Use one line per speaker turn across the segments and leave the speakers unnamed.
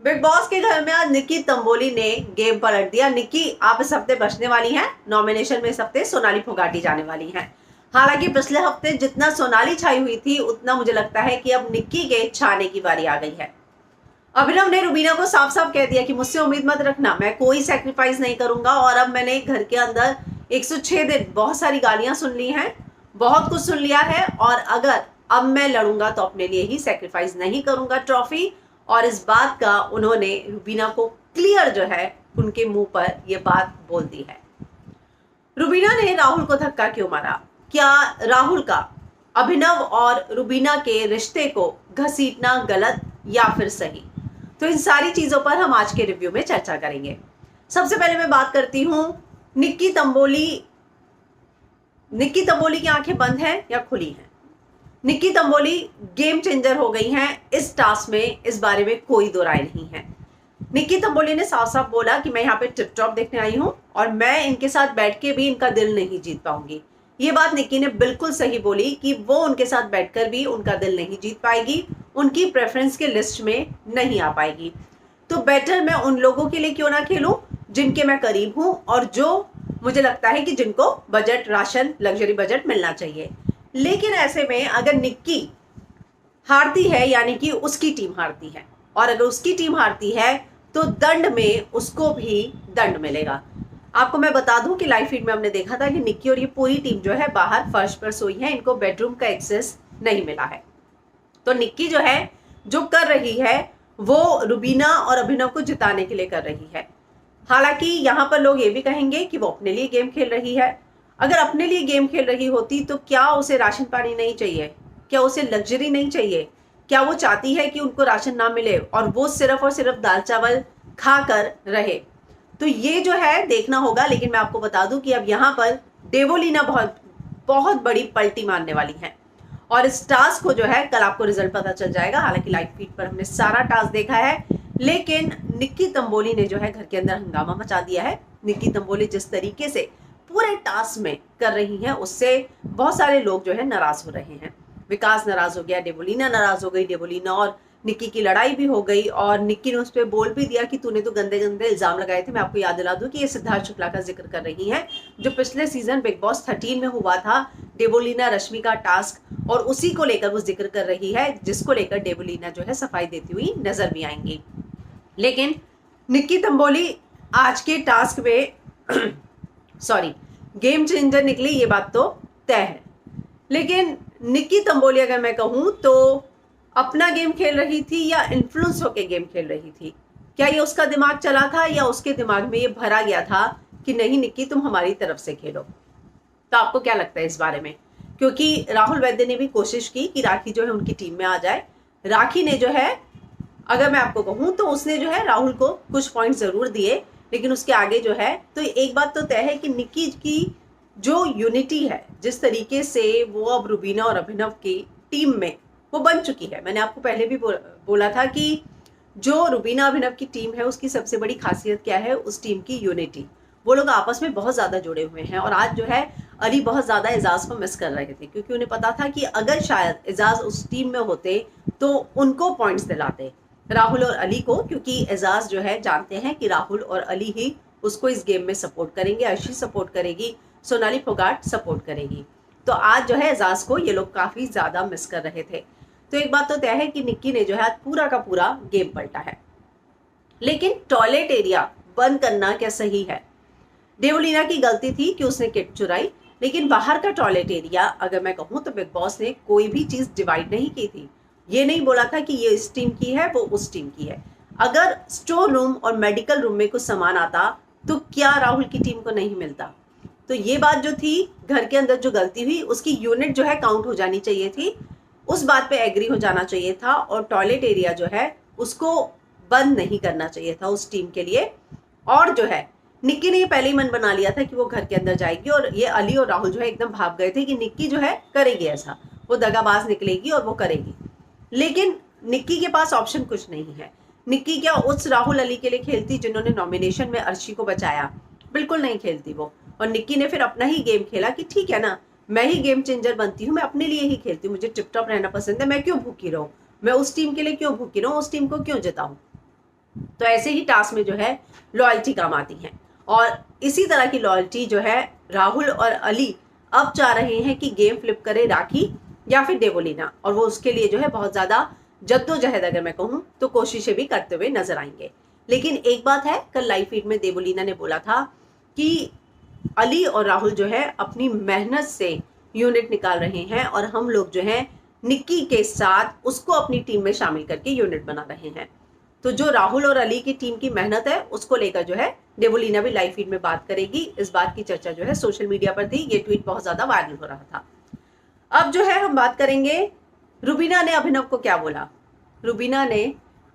Big boss के घर में आज निक्की तंबोली ने गेम पलट दिया। निक्की, आप इस हफ्ते बचने वाली हैं। नॉमिनेशन में इस हफ्ते सोनाली फोगाटी जाने वाली हैं। हालांकि पिछले हफ्ते जितना सोनाली छाई हुई थी, उतना मुझे लगता है कि अब निक्की के छाने की बारी आ गई है। अभिनव ने रुबीना को साफ साफ कह दिया कि मुझसे उम्मीद मत रखना, मैं कोई सेक्रीफाइस नहीं करूंगा। और अब मैंने घर के अंदर 106 दिन बहुत सारी गालियां सुन ली हैं, बहुत कुछ सुन लिया है, और अगर अब मैं लड़ूंगा तो अपने लिए ही सेक्रीफाइस नहीं करूंगा ट्रॉफी। और इस बात का उन्होंने रुबीना को क्लियर जो है उनके मुंह पर यह बात बोल दी है। रुबीना ने राहुल को धक्का क्यों मारा? क्या राहुल का अभिनव और रुबीना के रिश्ते को घसीटना गलत या फिर सही? तो इन सारी चीजों पर हम आज के रिव्यू में चर्चा करेंगे। सबसे पहले मैं बात करती हूं निक्की तंबोली। निक्की तंबोली की आंखें बंद हैं या खुली हैं? निक्की तंबोली गेम चेंजर हो गई हैं इस टास्क में, इस बारे में कोई दो राय नहीं है। निक्की तंबोली ने साफ साफ बोला कि मैं यहाँ पे टिप टॉप देखने आई हूँ और मैं इनके साथ बैठ के भी इनका दिल नहीं जीत पाऊंगी। ये बात निक्की ने बिल्कुल सही बोली कि वो उनके साथ बैठकर भी उनका दिल नहीं जीत पाएगी, उनकी प्रेफरेंस के लिस्ट में नहीं आ पाएगी। तो बेटर मैं उन लोगों के लिए क्यों ना खेलूं जिनके मैं करीब हूं और जो मुझे लगता है कि जिनको बजट, राशन, लग्जरी बजट मिलना चाहिए। लेकिन ऐसे में अगर निक्की हारती है, यानी कि उसकी टीम हारती है, और अगर उसकी टीम हारती है तो दंड में उसको भी दंड मिलेगा। आपको मैं बता दूं कि लाइव फीड में हमने देखा था कि निक्की और ये पूरी टीम जो है बाहर फर्श पर सोई है, इनको बेडरूम का एक्सेस नहीं मिला है। तो निक्की जो है जो कर रही है वो रुबीना और अभिनव को जिताने के लिए कर रही है। हालांकि यहाँ पर लोग ये भी कहेंगे कि वो अपने लिए गेम खेल रही है। अगर अपने लिए गेम खेल रही होती तो क्या उसे राशन पानी नहीं चाहिए? क्या उसे लग्जरी नहीं चाहिए? क्या वो चाहती है कि उनको राशन ना मिले और वो सिर्फ और सिर्फ दाल चावल खाकर रहे? तो ये जो है देखना होगा। लेकिन मैं आपको बता दूं कि अब यहाँ पर देवोलीना बहुत बहुत बड़ी पलटी मारने वाली है और इस टास्क को जो है कल आपको रिजल्ट पता चल जाएगा। हालांकि लाइव फीड पर हमने सारा टास्क देखा है, लेकिन निक्की तंबोली ने जो है घर के अंदर हंगामा मचा दिया है। निक्की तंबोली जिस तरीके से पूरे टास्क में कर रही हैं उससे बहुत सारे लोग जो है नाराज हो रहे हैं। विकास नाराज हो गया, देवोलीना नाराज हो गई, देवोलीना और निक्की की लड़ाई भी हो गई और निक्की ने उस पर बोल भी दिया कि तूने तो गंदे गंदे इल्जाम लगाए थे। मैं आपको याद दिला दूं कि ये सिद्धार्थ शुक्ला का जिक्र कर रही हैं, जो पिछले सीजन बिग बॉस 13 में हुआ था देवोलीना रश्मि का टास्क, और उसी को लेकर वो जिक्र कर रही है, जिसको लेकर देवोलीना जो है सफाई देती हुई नजर भी आएंगी। लेकिन निक्की तंबोली आज के टास्क में सॉरी गेम चेंजर निकली, ये बात तो तय है। लेकिन निक्की तंबोली अगर मैं कहूं तो अपना गेम खेल रही थी या इन्फ्लुएंस होकर गेम खेल रही थी? क्या ये उसका दिमाग चला था या उसके दिमाग में ये भरा गया था कि नहीं निक्की तुम हमारी तरफ से खेलो? तो आपको क्या लगता है इस बारे में? क्योंकि राहुल वैद्य ने भी कोशिश की कि राखी जो है उनकी टीम में आ जाए। राखी ने जो है, अगर मैं आपको कहूं तो उसने जो है राहुल को कुछ पॉइंट जरूर दिए, लेकिन उसके आगे जो है, तो एक बात तो तय है कि निक्की की जो यूनिटी है, जिस तरीके से वो अब रुबीना और अभिनव की टीम में वो बन चुकी है। मैंने आपको पहले भी बोला था कि जो रुबीना अभिनव की टीम है उसकी सबसे बड़ी खासियत क्या है? उस टीम की यूनिटी। वो लोग आपस में बहुत ज्यादा जुड़े हुए हैं। और आज जो है अली बहुत ज्यादा एजाज को मिस कर रहे थे, क्योंकि उन्हें पता था कि अगर शायद एजाज उस टीम में होते तो उनको पॉइंट्स दिलाते, राहुल और अली को, क्योंकि एजाज जो है जानते हैं कि राहुल और अली ही उसको इस गेम में सपोर्ट करेंगे। अर्शी सपोर्ट करेगी, सोनाली फोगाट सपोर्ट करेगी। तो आज जो है एजाज को ये लोग काफी ज्यादा मिस कर रहे थे। तो एक बात तो तय है कि निक्की ने जो है आज पूरा का पूरा गेम पलटा है। लेकिन टॉयलेट एरिया बंद करना क्या सही है? देवलीना की गलती थी कि उसने किट चुराई, लेकिन बाहर का टॉयलेट एरिया अगर मैं कहूं तो बिग बॉस ने कोई भी चीज डिवाइड नहीं की थी। ये नहीं बोला था कि ये इस टीम की है, वो उस टीम की है। अगर स्टोर रूम और मेडिकल रूम में कुछ सामान आता तो क्या राहुल की टीम को नहीं मिलता? तो ये बात जो थी, घर के अंदर जो गलती हुई उसकी यूनिट जो है काउंट हो जानी चाहिए थी, उस बात पे एग्री हो जाना चाहिए था। और टॉयलेट एरिया जो है उसको बंद नहीं करना चाहिए था उस टीम के लिए। और जो है निक्की ने ये पहले ही मन बना लिया था कि वो घर के अंदर जाएगी, और ये अली और राहुल जो है एकदम भाग गए थे कि निक्की जो है करेगी ऐसा, वो दगाबाज निकलेगी और वो करेगी। लेकिन निक्की के पास ऑप्शन कुछ नहीं है। निक्की क्या उस राहुल अली के लिए खेलती जिन्होंने नॉमिनेशन में अर्शी को बचाया? बिल्कुल नहीं खेलती वो। और निक्की ने फिर अपना ही गेम खेला कि ठीक है ना, मैं ही गेम चेंजर बनती हूँ, मैं अपने लिए ही खेलती हूँ, मुझे टिप टॉप रहना पसंद है, मैं क्यों भूखी रहूं, मैं उस टीम के लिए क्यों भूखी रहूं, उस टीम को क्यों जिताऊं। तो ऐसे ही टास्क में जो है लॉयल्टी काम आती है। और इसी तरह की लॉयल्टी जो है राहुल और अली अब चाह रहे हैं कि गेम फ्लिप करे राखी या फिर देवोलीना, और वो उसके लिए जो है बहुत ज़्यादा जद्दोजहद अगर मैं कहूँ तो कोशिशें भी करते हुए नजर आएंगे। लेकिन एक बात है, कल लाइव फीड में देवोलीना ने बोला था कि अली और राहुल जो है अपनी मेहनत से यूनिट निकाल रहे हैं और हम लोग जो है निक्की के साथ उसको अपनी टीम में शामिल करके यूनिट बना रहे हैं। तो जो राहुल और अली की टीम की मेहनत है उसको लेकर जो है देवोलीना भी लाइव फीड में बात करेगी। इस बात की चर्चा जो है सोशल मीडिया पर थी, ये ट्वीट बहुत ज्यादा वायरल हो रहा था। अब जो है हम बात करेंगे रुबीना ने अभिनव को क्या बोला।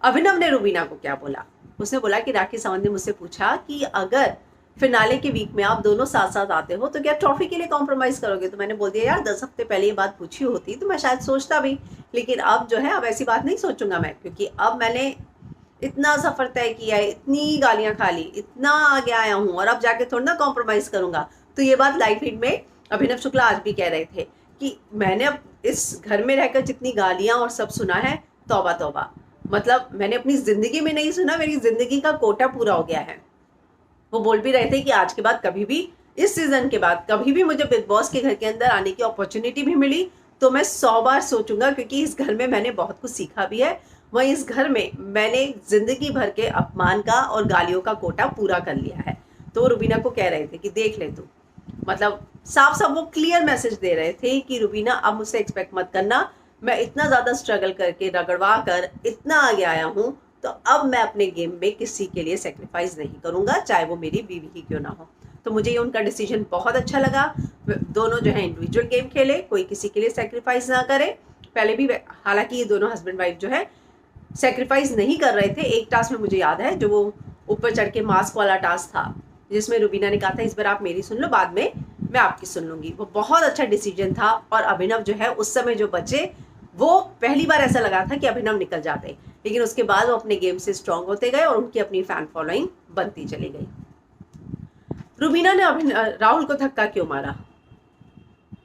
अभिनव ने रुबीना को क्या बोला। उसने बोला कि राखी सावंत ने मुझसे पूछा कि अगर फिनाले के वीक में आप दोनों साथ साथ आते हो तो क्या ट्रॉफी के लिए कॉम्प्रोमाइज करोगे। तो मैंने बोल दिया यार 10 हफ्ते पहले ये बात पूछी होती तो मैं शायद सोचता भी, लेकिन अब जो है अब ऐसी बात नहीं सोचूंगा मैं, क्योंकि अब मैंने इतना सफर तय किया है, इतनी गालियां खा ली, इतना आगे आया हूं और अब जाके थोड़ा ना कॉम्प्रोमाइज करूंगा। तो ये बात लाइव फीड में अभिनव शुक्ला आज भी कह रहे थे कि मैंने अब इस घर में रहकर जितनी गालियां और सब सुना है, तौबा तौबा, मतलब मैंने अपनी जिंदगी में नहीं सुना, मेरी जिंदगी का कोटा पूरा हो गया है। वो बोल भी रहे थे कि आज के बाद कभी भी, इस सीजन के बाद कभी भी मुझे बिग बॉस के घर के अंदर आने की अपॉर्चुनिटी भी मिली तो मैं 100 बार सोचूंगा, क्योंकि इस घर में मैंने बहुत कुछ सीखा भी है। वहीं इस घर में मैंने जिंदगी भर के अपमान का और गालियों का कोटा पूरा कर लिया है। तो वो रुबीना को कह रहे थे कि देख ले तू, मतलब साफ साफ वो क्लियर मैसेज दे रहे थे कि रुबीना अब मुझसे एक्सपेक्ट मत करना, मैं इतना ज्यादा स्ट्रगल करके रगड़वा कर इतना आगे आया हूँ तो अब मैं अपने गेम में किसी के लिए सेक्रीफाइस नहीं करूंगा, चाहे वो मेरी बीवी ही क्यों ना हो। तो मुझे ये उनका डिसीजन बहुत अच्छा लगा। दोनों जो है इंडिविजुअल गेम खेले, कोई किसी के लिए सेक्रीफाइस ना करे। पहले भी हालांकि ये दोनों हस्बैंड वाइफ जो है सेक्रीफाइस नहीं कर रहे थे। एक टास्क में मुझे याद है जो वो ऊपर चढ़ के मास्क वाला टास्क था, जिसमें रुबीना ने कहा था इस बार आप मेरी सुन लो, बाद में मैं आपकी सुन लूंगी। वो बहुत अच्छा डिसीजन था और अभिनव जो है उस समय जो बचे, वो पहली बार ऐसा लगा था कि अभिनव निकल जाते, लेकिन उसके बाद वो अपने गेम से स्ट्रांग होते गए और उनकी अपनी फैन फॉलोइंग बनती चली गई। रुबीना ने राहुल को धक्का क्यों मारा।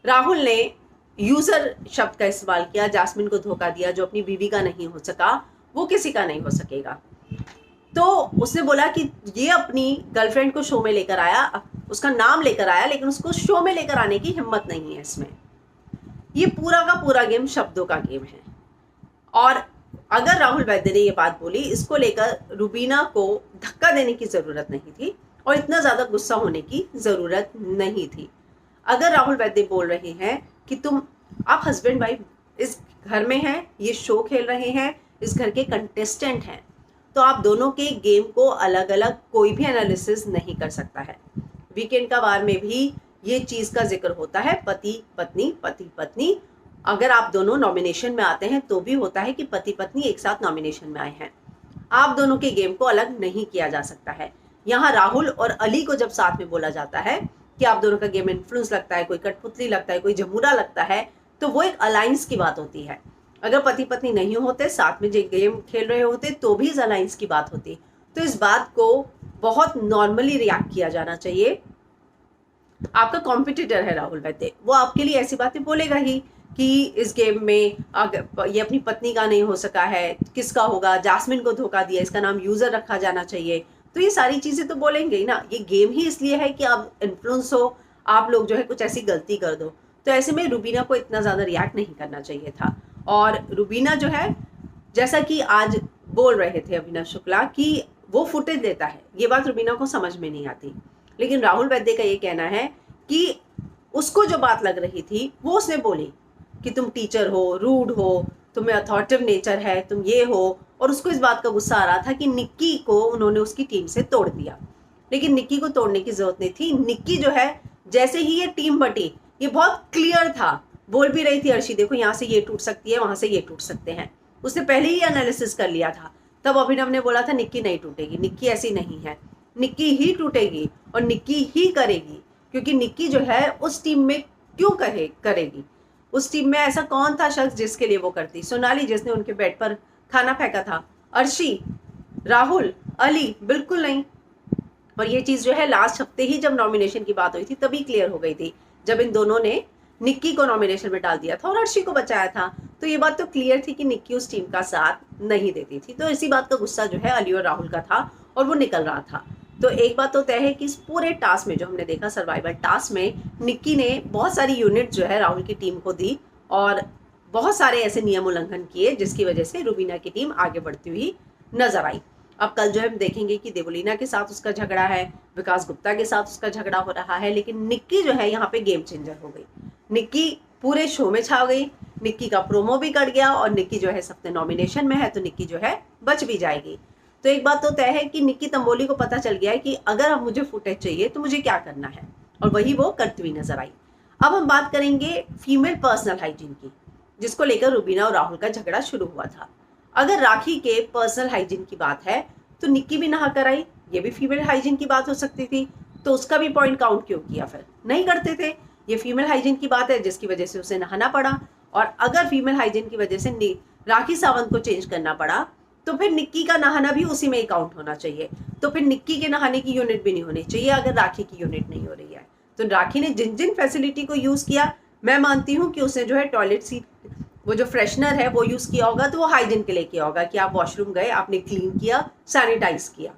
राहुल ने यूजर शब्द का इस्तेमाल किया, जास्मिन को धोखा दिया, जो अपनी बीवी का नहीं हो सका वो किसी का नहीं हो सकेगा। तो उसने बोला कि ये अपनी गर्लफ्रेंड को शो में लेकर आया, उसका नाम लेकर आया, लेकिन उसको शो में लेकर आने की हिम्मत नहीं है इसमें। ये पूरा का पूरा गेम शब्दों का गेम है। और अगर राहुल वैद्य ने ये बात बोली, इसको लेकर रुबीना को धक्का देने की जरूरत नहीं थी और इतना ज्यादा गुस्सा होने की जरूरत नहीं थी। अगर राहुल वैद्य बोल रहे हैं कि आप हस्बैंड वाइफ इस घर में हैं, ये शो खेल रहे हैं, इस घर के कंटेस्टेंट हैं, तो आप दोनों के गेम को अलग अलग कोई भी एनालिसिस नहीं कर सकता है। वीकेंड का वार में भी ये चीज का जिक्र होता है, पति पत्नी। अगर आप दोनों नॉमिनेशन में आते हैं तो भी होता है कि पति पत्नी एक साथ नॉमिनेशन में आए हैं। आप दोनों के गेम को अलग नहीं किया जा सकता है। यहाँ राहुल और अली को जब साथ में बोला जाता है कि आप दोनों का गेम इन्फ्लुएंस लगता है, कोई कठपुतली लगता है, कोई जमूरा लगता है, तो वो एक अलायंस की बात होती है। अगर पति पत्नी नहीं होते, साथ में जो गेम खेल रहे होते, तो भी इस अलायंस की बात होती। तो इस बात को बहुत नॉर्मली रिएक्ट किया जाना चाहिए। आपका कॉम्पिटिटर है राहुल वैद्य, वो आपके लिए ऐसी बातें बोलेगा ही कि इस गेम में अगर ये अपनी पत्नी का नहीं हो सका है, किसका होगा, जास्मिन को धोखा दिया, इसका नाम यूजर रखा जाना चाहिए। तो ये सारी चीजें तो बोलेंगे ही ना। ये गेम ही इसलिए है कि आप इन्फ्लुएंस हो, आप लोग जो है कुछ ऐसी गलती कर दो। तो ऐसे में रुबीना को इतना ज्यादा रिएक्ट नहीं करना चाहिए था। और रुबीना जो है, जैसा कि आज बोल रहे थे अभिनव शुक्ला कि वो फुटेज देता है, ये बात रुबीना को समझ में नहीं आती। लेकिन राहुल वैद्य का ये कहना है कि उसको जो बात लग रही थी वो उसने बोली कि तुम टीचर हो, रूड हो, तुम्हें अथॉरिटेटिव नेचर है, तुम ये हो। और उसको इस बात का गुस्सा आ रहा था कि निक्की को उन्होंने उसकी टीम से तोड़ दिया, लेकिन निक्की को तोड़ने की जरूरत नहीं थी। निक्की जो है, जैसे ही ये टीम बटी, ये बहुत क्लियर था, बोल भी रही थी अर्शी देखो यहाँ से ये टूट सकती है, वहां से ये टूट सकते हैं। उसने पहले ही एनालिसिस कर लिया था। तब अभिनव ने बोला था निक्की नहीं टूटेगी, निक्की ऐसी नहीं है, निक्की ही टूटेगी और निक्की ही करेगी, क्योंकि निक्की जो है उस टीम में क्यों करेगी। उस टीम में ऐसा कौन था शख्स जिसके लिए वो करती। सोनाली जिसने उनके बेड पर खाना फेंका था, अर्शी, राहुल, अली, बिल्कुल नहीं। और ये चीज जो है लास्ट हफ्ते ही जब नॉमिनेशन की बात हुई थी तभी क्लियर हो गई थी, जब इन दोनों ने निक्की को नॉमिनेशन में डाल दिया था और अर्शी को बचाया था। तो ये बात तो क्लियर थी कि निक्की उस टीम का साथ नहीं देती थी। तो इसी बात का गुस्सा जो है अली और राहुल का था और वो निकल रहा था। तो एक बात तो तय है कि इस पूरे टास्क में जो हमने देखा, सर्वाइवल टास्क में, निक्की ने बहुत सारी यूनिट जो है राहुल की टीम को दी और बहुत सारे ऐसे नियम उल्लंघन किए जिसकी वजह से रुबीना की टीम आगे बढ़ती हुई नजर आई। अब कल जो है हम देखेंगे कि देवलीना के साथ उसका झगड़ा है, विकास गुप्ता के साथ उसका झगड़ा हो रहा है, लेकिन निक्की जो है यहाँ पे गेम चेंजर हो गई। निक्की पूरे शो में छा गई, निक्की का प्रोमो भी कट गया और निक्की जो है सबसे नॉमिनेशन में है, तो निक्की जो है बच भी जाएगी। तो एक बात तो तय है कि निक्की तंबोली को पता चल गया है कि अगर अब मुझे फुटेज चाहिए तो मुझे क्या करना है, और वही वो करती हुई नजर आई। अब हम बात करेंगे फीमेल पर्सनल हाइजीन की, जिसको लेकर रुबीना और राहुल का झगड़ा शुरू हुआ था। अगर राखी के पर्सनल हाइजीन की बात है तो निक्की भी नहा कर आई, ये भी फीमेल हाइजीन की बात हो सकती थी, तो उसका भी पॉइंट काउंट क्यों किया? फिर नहीं करते थे। ये फीमेल हाइजीन की बात है जिसकी वजह से उसे नहाना पड़ा, और अगर फीमेल हाइजीन की वजह से राखी सावंत को चेंज करना पड़ा तो फिर निक्की का नहाना भी उसी में ही काउंट होना चाहिए। तो फिर निक्की के नहाने की यूनिट भी नहीं होनी चाहिए अगर राखी की यूनिट नहीं हो रही है। तो राखी ने जिन जिन फैसिलिटी को यूज किया, मैं मानती हूँ कि उसने जो है टॉयलेट सीट, वो जो फ्रेशनर है वो यूज किया होगा, तो वो हाइजीन के लिए किया होगा कि आप वॉशरूम गए, आपने क्लीन किया, सैनिटाइज किया,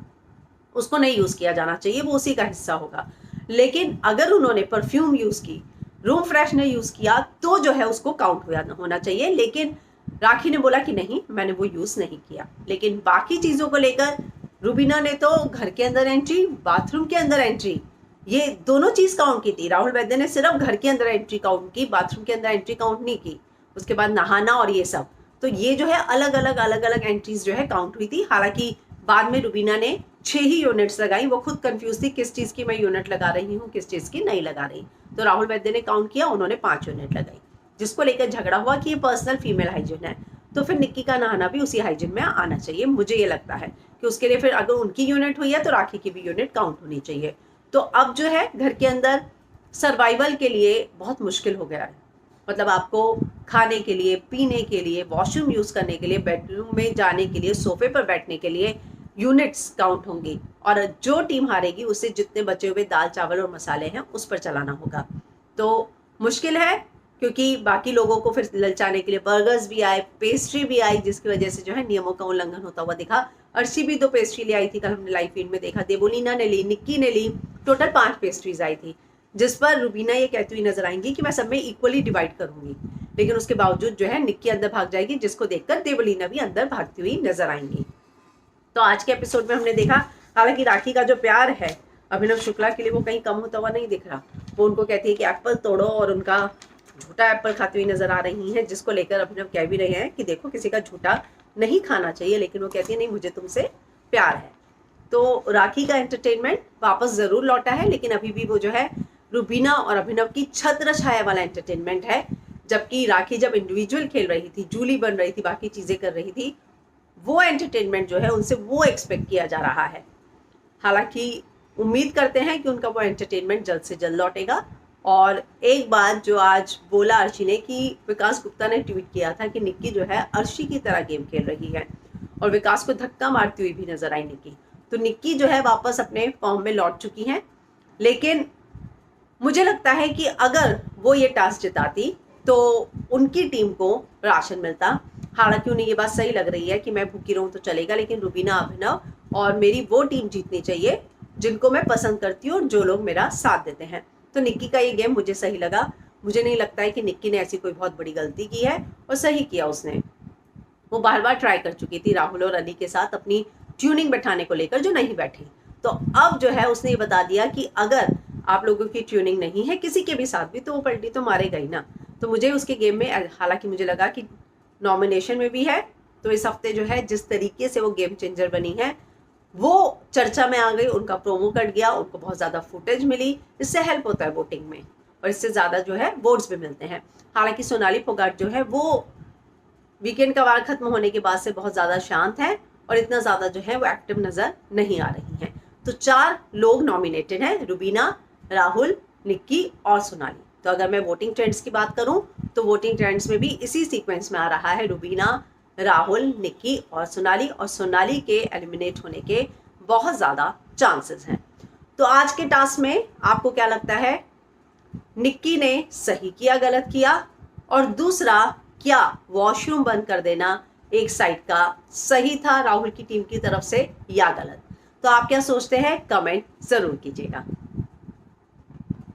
उसको नहीं यूज किया जाना चाहिए, वो उसी का हिस्सा होगा। लेकिन अगर उन्होंने परफ्यूम यूज की, रूम फ्रेशनर यूज किया, तो जो है उसको काउंट होना चाहिए। लेकिन राखी ने बोला कि नहीं, मैंने वो यूज नहीं किया। लेकिन बाकी चीजों को लेकर रुबीना ने तो घर के अंदर एंट्री, बाथरूम के अंदर एंट्री, ये दोनों चीज काउंट की थी। राहुल वैद्य ने सिर्फ घर के अंदर एंट्री काउंट की, बाथरूम के अंदर एंट्री काउंट नहीं की। उसके बाद नहाना और ये सब, तो ये जो है अलग अलग एंट्रीज जो है काउंट हुई थी। हालांकि बाद में रुबीना ने 6 ही यूनिट्स लगाई, वो खुद कंफ्यूज थी किस चीज की मैं यूनिट लगा रही हूँ, किस चीज की नहीं लगा रही। तो राहुल वैद्य ने काउंट किया, उन्होंने 5 यूनिट लगाई, जिसको लेकर झगड़ा हुआ कि ये पर्सनल फीमेल हाइजीन है। तो फिर निक्की का नहाना भी उसी हाइजीन में आना चाहिए। मुझे ये लगता है कि उसके लिए फिर अगर उनकी यूनिट हुई है तो राखी की भी यूनिट काउंट होनी चाहिए। तो अब जो है घर के अंदर सर्वाइवल के लिए बहुत मुश्किल हो गया है। मतलब आपको खाने के लिए, पीने के लिए, वॉशरूम यूज करने के लिए, बेडरूम में जाने के लिए, सोफे पर बैठने के लिए यूनिट्स काउंट होंगी, और जो टीम हारेगी उसे जितने बचे हुए दाल चावल और मसाले हैं उस पर चलाना होगा। तो मुश्किल है, क्योंकि बाकी लोगों को फिर ललचाने के लिए बर्गर्स भी आए, पेस्ट्री भी आई, जिसकी वजह से जो है नियमों का उल्लंघन होता हुआ दिखा। अर्शी भी 2 पेस्ट्री ले आई थी, कल हमने लाइव फीड में देखा। देवोलीना ने ली, निक्की ने ली, टोटल 5 पेस्ट्रीज आई थी, जिस पर रुबीना ये कहती हुई नजर आएंगी कि मैं सब में इक्वली डिवाइड करूंगी। लेकिन उसके बावजूद जो है निक्की अंदर भाग जाएगी, जिसको देखकर देवलीना भी अंदर भागती हुई नजर आएंगी। तो आज के एपिसोड में हमने देखा, हालांकि राखी का जो प्यार है अभिनव शुक्ला के लिए वो कहीं कम होता हुआ नहीं दिख रहा। वो उनको कहती है कि एप्पल तोड़ो, और उनका झूठा एप्पल खाती हुई नजर आ रही है, जिसको लेकर अभिनव कह भी रहे हैं कि देखो किसी का झूठा नहीं खाना चाहिए, लेकिन वो कहती है नहीं, मुझे तुमसे प्यार है। तो राखी का एंटरटेनमेंट वापस जरूर लौटा है, लेकिन अभी भी वो जो है रुबीना और अभिनव की छत्र छाया वाला एंटरटेनमेंट है। जबकि राखी जब इंडिविजुअल खेल रही थी, जूली बन रही थी, बाकी चीजें कर रही थी, वो एंटरटेनमेंट जो है उनसे वो एक्सपेक्ट किया जा रहा है। हालांकि उम्मीद करते हैं कि उनका वो एंटरटेनमेंट जल्द से जल्द लौटेगा। और एक बात जो आज बोला अर्शी ने, कि विकास गुप्ता ने ट्वीट किया था कि निक्की जो है अर्शी की तरह गेम खेल रही है, और विकास को धक्का मारती हुई भी नजर आई निक्की। तो निक्की जो है वापस अपने फॉर्म में लौट चुकी हैं। लेकिन मुझे लगता है कि अगर वो ये टास्क जिताती तो उनकी टीम को राशन मिलता। हालांकि उन्हें ये बात सही लग रही है कि मैं भूखी रहूं तो चलेगा, लेकिन रुबीना, अभिनव और मेरी वो टीम जीतनी चाहिए जिनको मैं पसंद करती हूँ और जो लोग मेरा साथ देते हैं। तो निक्की का ये गेम मुझे सही लगा। मुझे नहीं लगता है कि निक्की ने ऐसी कोई बहुत बड़ी गलती की है, और सही किया उसने। वो बार बार ट्राई कर चुकी थी राहुल और अली के साथ अपनी ट्यूनिंग बैठाने को लेकर, जो नहीं बैठी। तो अब जो है उसने ये बता दिया कि अगर आप लोगों की ट्यूनिंग नहीं है किसी के भी साथ भी, तो वो पलटी तो मारेगा ही ना। तो मुझे उसके गेम में, हालांकि मुझे लगा कि नॉमिनेशन में भी है, तो इस हफ्ते जो है जिस तरीके से वो गेम चेंजर बनी है वो चर्चा में आ गई। उनका प्रोमो कट गया, उनको बहुत ज्यादा फुटेज मिली, इससे हेल्प होता है वोटिंग में, और इससे ज्यादा जो है वोट्स भी मिलते हैं। हालांकि सोनाली फोगाट जो है वो वीकेंड का वार खत्म होने के बाद से बहुत ज्यादा शांत है, और इतना ज्यादा जो है वो एक्टिव नजर नहीं आ रही हैं। तो 4 लोग नॉमिनेटेड हैं, रुबीना, राहुल, निक्की और सोनाली। तो अगर मैं वोटिंग ट्रेंड्स की बात करूं तो वोटिंग ट्रेंड्स में भी इसी सीक्वेंस में आ रहा है, रुबीना, राहुल, निक्की और सोनाली के एलिमिनेट होने के बहुत ज्यादा चांसेस हैं। तो आज के टास्क में आपको क्या लगता है, निक्की ने सही किया गलत किया, और दूसरा क्या वॉशरूम बंद कर देना एक साइड का सही था राहुल की टीम की तरफ से या गलत। तो आप क्या सोचते हैं, कमेंट जरूर कीजिएगा।